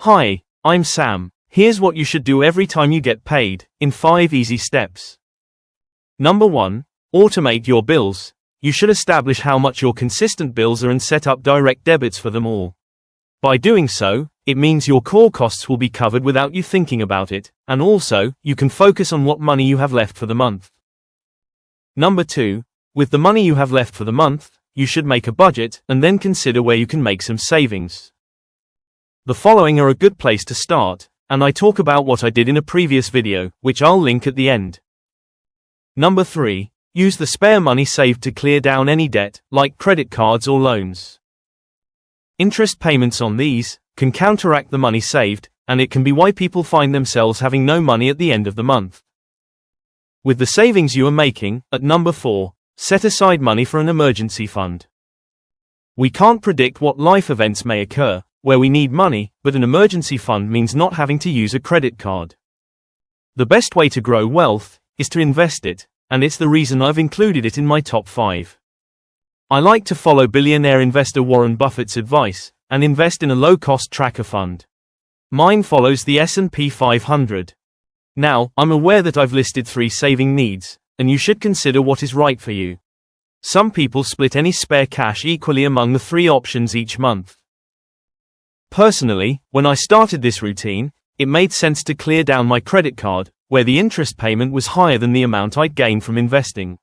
Hi, I'm Sam. Here's what you should do every time you get paid, in 5 easy steps. Number 1. Automate your bills. You should establish how much your consistent bills are and set up direct debits for them all. By doing so, it means your core costs will be covered without you thinking about it, and also, you can focus on what money you have left for the month. Number 2. With the money you have left for the month, you should make a budget and then consider where you can make some savings. The following are a good place to start, and I talk about what I did in a previous video, which I'll link at the end. Number 3. Use the spare money saved to clear down any debt, like credit cards or loans. Interest payments on these can counteract the money saved, and it can be why people find themselves having no money at the end of the month. With the savings you are making, at number 4, set aside money for an emergency fund. We can't predict what life events may occur, where we need money, but an emergency fund means not having to use a credit card. The best way to grow wealth is to invest it, and it's the reason I've included it in my top 5. I like to follow billionaire investor Warren Buffett's advice, and invest in a low-cost tracker fund. Mine follows the S&P 500. Now, I'm aware that I've listed 3 saving needs, and you should consider what is right for you. Some people split any spare cash equally among the 3 options each month. Personally, when I started this routine, it made sense to clear down my credit card, where the interest payment was higher than the amount I'd gained from investing.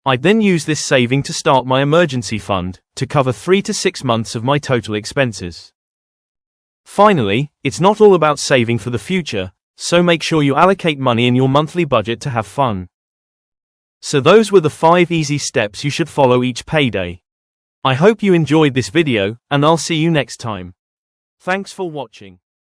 I'd then use this saving to start my emergency fund, to cover 3 to 6 months of my total expenses. Finally, it's not all about saving for the future, so make sure you allocate money in your monthly budget to have fun. So those were the 5 easy steps you should follow each payday. I hope you enjoyed this video, and I'll see you next time. Thanks for watching.